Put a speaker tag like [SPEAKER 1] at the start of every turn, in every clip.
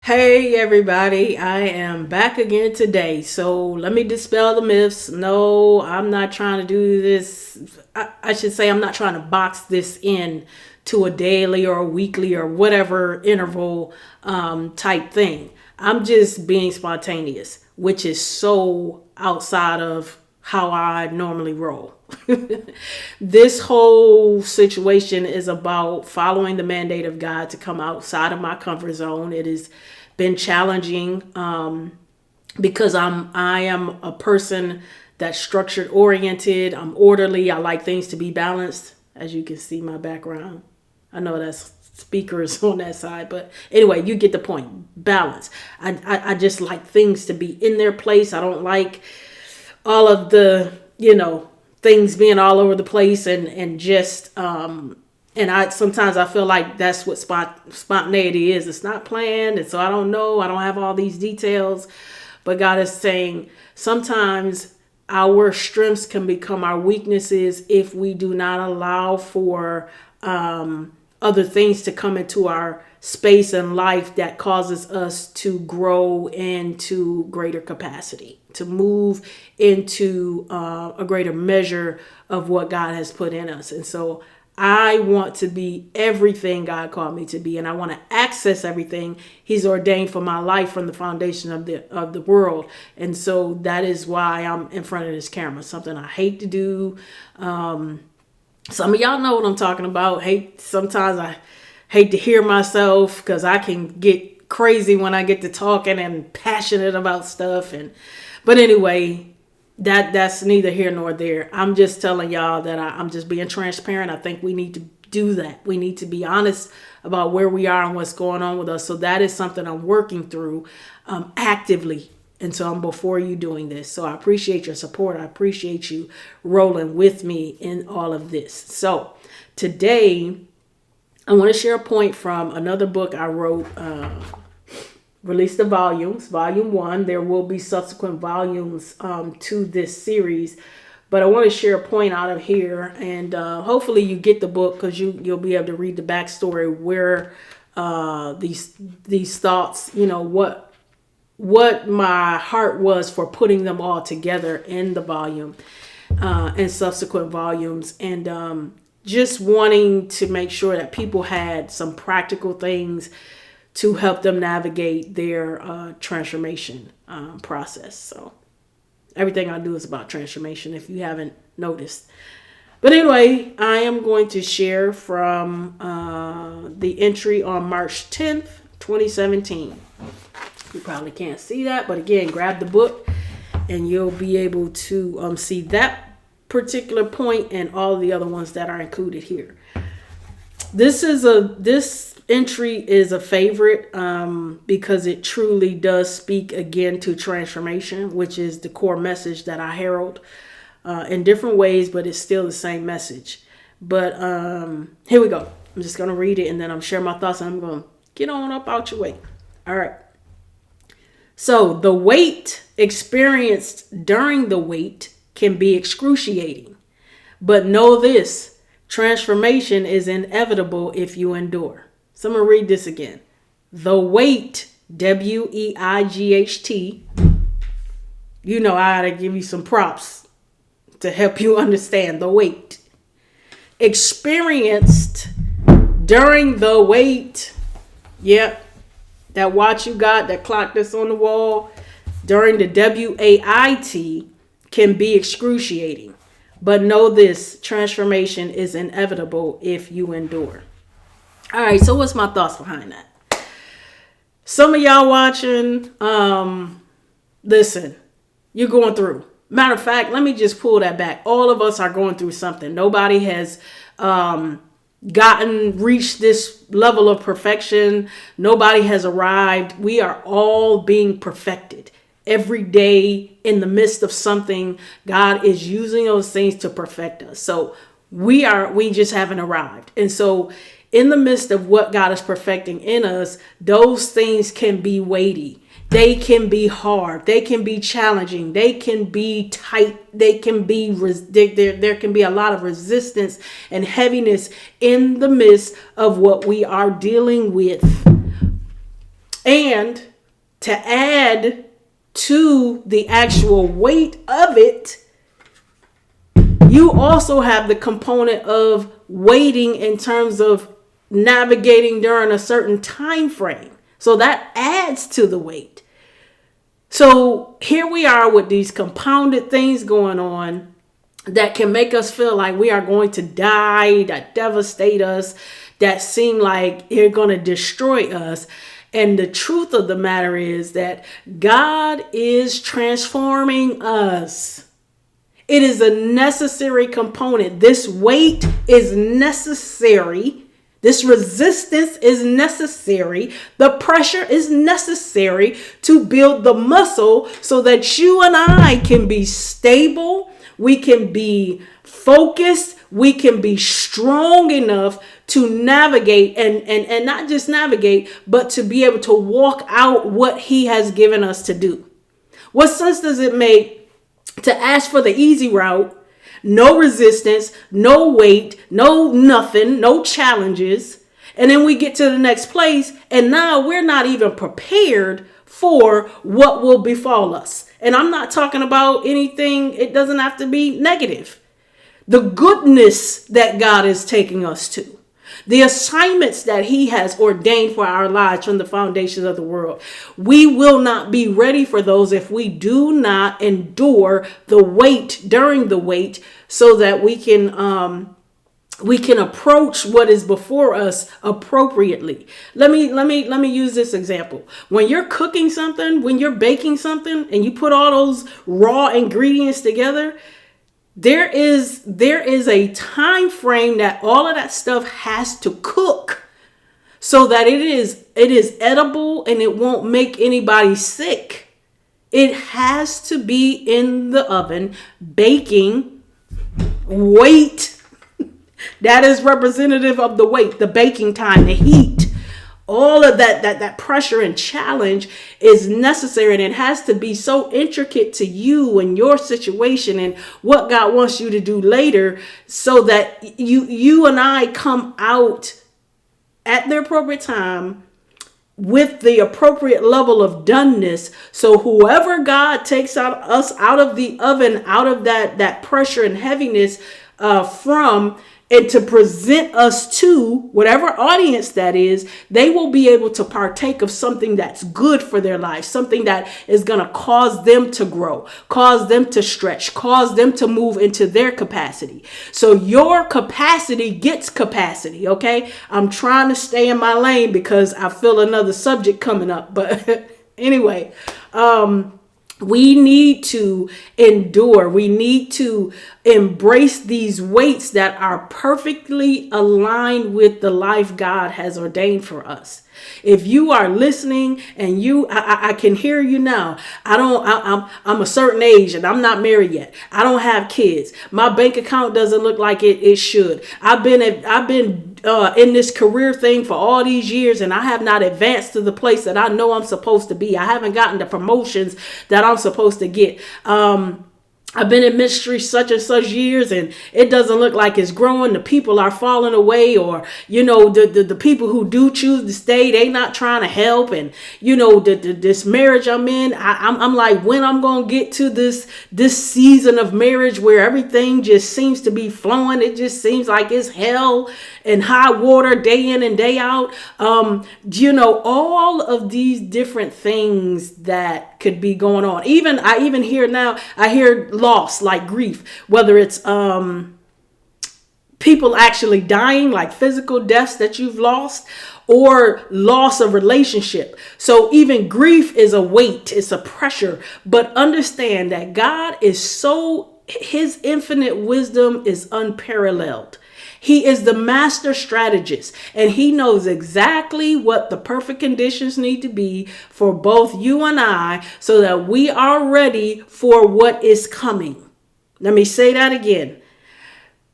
[SPEAKER 1] Hey everybody, I am back again today. So let me dispel the myths. No, I'm not trying to do this. I should say I'm not trying to box this in to a daily or a weekly or whatever interval type thing. I'm just being spontaneous, which is so outside of how I normally roll. This whole situation is about following the mandate of God to come outside of my comfort zone. It has been challenging because I am a person that's structured oriented. I'm orderly. I like things to be balanced. As you can see my background, I know that's speakers on that side, but anyway, you get the point. Balance. I just like things to be in their place. I don't like all of the things being all over the place and just and I sometimes I feel like that's what spontaneity is. It's not planned, and so I don't know. I don't have all these details, but God is saying sometimes our strengths can become our weaknesses if we do not allow for other things to come into our space and life that causes us to grow into greater capacity, to move into a greater measure of what God has put in us. And so I want to be everything God called me to be, and I want to access everything He's ordained for my life from the foundation of the world. And so that is why I'm in front of this camera. Something I hate to do. Some of y'all know what I'm talking about. Sometimes I hate to hear myself because I can get crazy when I get to talking and passionate about stuff. But anyway, that's neither here nor there. I'm just telling y'all that I'm just being transparent. I think we need to do that. We need to be honest about where we are and what's going on with us. So that is something I'm working through actively. And so I'm before you doing this. So I appreciate your support. I appreciate you rolling with me in all of this. So today I want to share a point from another book I wrote, released the volumes, volume 1. There will be subsequent volumes to this series. But I want to share a point out of here. And hopefully you get the book because you'll be able to read the backstory where these thoughts, what my heart was for putting them all together in the volume and subsequent volumes, and just wanting to make sure that people had some practical things to help them navigate their transformation process. So everything I do is about transformation, if you haven't noticed. But anyway, I am going to share from the entry on March 10th, 2017. You probably can't see that, but again, grab the book and you'll be able to see that particular point and all the other ones that are included here. This entry is a favorite because it truly does speak again to transformation, which is the core message that I herald in different ways, but it's still the same message. But here we go. I'm just going to read it and then I'm sharing my thoughts and I'm going to get on up out your way. All right. So the wait experienced during the wait can be excruciating, but know this, transformation is inevitable if you endure. So I'm going to read this again. The wait, WEIGHT, I ought to give you some props to help you understand the wait. Experienced during the wait, yep. That watch you got, that clock that's on the wall, during the WAIT can be excruciating. But know this, transformation is inevitable if you endure. All right, so what's my thoughts behind that? Some of y'all watching, listen, you're going through. Matter of fact, let me just pull that back. All of us are going through something. Nobody has reached this level of perfection. Nobody has arrived. We are all being perfected every day in the midst of something. God is using those things to perfect us. So we just haven't arrived. And so in the midst of what God is perfecting in us, those things can be weighty. They can be hard. They can be challenging. They can be tight. They can be there can be a lot of resistance and heaviness in the midst of what we are dealing with. And to add to the actual weight of it, you also have the component of waiting in terms of navigating during a certain time frame. So that adds to the weight. So here we are with these compounded things going on that can make us feel like we are going to die, that devastate us, that seem like they're going to destroy us. And the truth of the matter is that God is transforming us. It is a necessary component. This weight is necessary. This resistance is necessary. The pressure is necessary to build the muscle so that you and I can be stable. We can be focused. We can be strong enough to navigate and not just navigate, but to be able to walk out what he has given us to do. What sense does it make to ask for the easy route? No resistance, no weight, no nothing, no challenges. And then we get to the next place and now we're not even prepared for what will befall us. And I'm not talking about anything, it doesn't have to be negative. The goodness that God is taking us to. The assignments that he has ordained for our lives from the foundations of the world. We will not be ready for those if we do not endure the wait during the wait so that we can approach what is before us appropriately. Let me use this example. When you're cooking something, when you're baking something and you put all those raw ingredients together, there is a time frame that all of that stuff has to cook so that it is edible and it won't make anybody sick. It has to be in the oven, baking, wait. That is representative of the wait, the baking time, the heat. All of that pressure and challenge is necessary, and it has to be so intricate to you and your situation and what God wants you to do later so that you and I come out at the appropriate time with the appropriate level of doneness. So whoever God takes us out of the oven, out of that pressure and heaviness from, and to present us to whatever audience that is, they will be able to partake of something that's good for their life, something that is going to cause them to grow, cause them to stretch, cause them to move into their capacity. So your capacity gets capacity, okay? I'm trying to stay in my lane because I feel another subject coming up. But anyway, we need to endure. We need to embrace these weights that are perfectly aligned with the life God has ordained for us. If you are listening and I can hear you now. I'm a certain age and I'm not married yet. I don't have kids. My bank account doesn't look like it should. I've been in this career thing for all these years and I have not advanced to the place that I know I'm supposed to be. I haven't gotten the promotions that I'm supposed to get. I've been in ministry such and such years and it doesn't look like it's growing. The people are falling away, or, the people who do choose to stay, they not trying to help. And, this marriage I'm in, I'm like, when I'm going to get to this season of marriage where everything just seems to be flowing. It just seems like it's hell and high water day in and day out. All of these different things that could be going on. I even hear now, I hear loss, like grief, whether it's people actually dying, like physical deaths that you've lost, or loss of relationship. So even grief is a weight, it's a pressure. But understand that God is his infinite wisdom is unparalleled. He is the master strategist, and he knows exactly what the perfect conditions need to be for both you and I so that we are ready for what is coming. Let me say that again.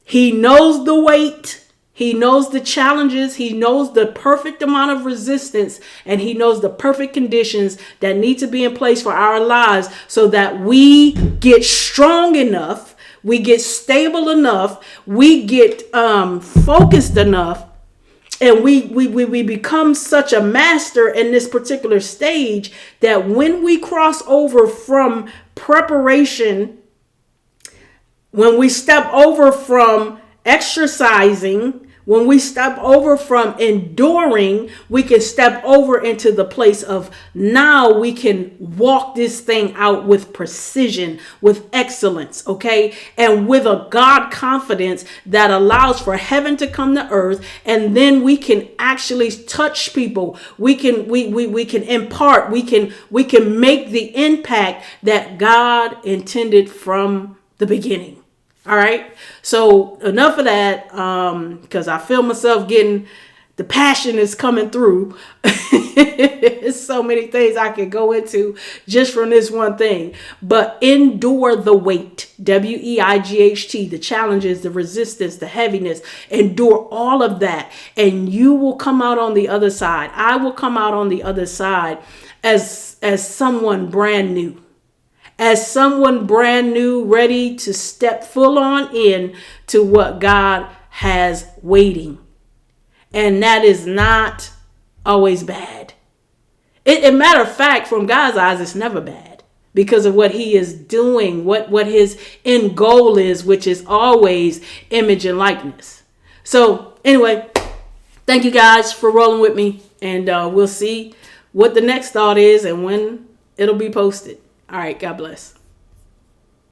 [SPEAKER 1] He knows the weight. He knows the challenges. He knows the perfect amount of resistance, and he knows the perfect conditions that need to be in place for our lives so that we get strong enough, we get stable enough, we get focused enough And we become such a master in this particular stage that when we cross over from preparation, when we step over from exercising, when we step over from enduring, we can step over into the place of now we can walk this thing out with precision, with excellence, okay? And with a God confidence that allows for heaven to come to earth, and then we can actually touch people. We can impart, we can make the impact that God intended from the beginning. All right. So enough of that, because I feel myself the passion is coming through. It's so many things I could go into just from this one thing. But endure the weight, WEIGHT, the challenges, the resistance, the heaviness, endure all of that. And you will come out on the other side. I will come out on the other side as someone brand new. As someone brand new, ready to step full on in to what God has waiting. And that is not always bad. A matter of fact, from God's eyes, it's never bad because of what he is doing, what his end goal is, which is always image and likeness. So anyway, thank you guys for rolling with me, and we'll see what the next thought is and when it'll be posted. All right. God bless.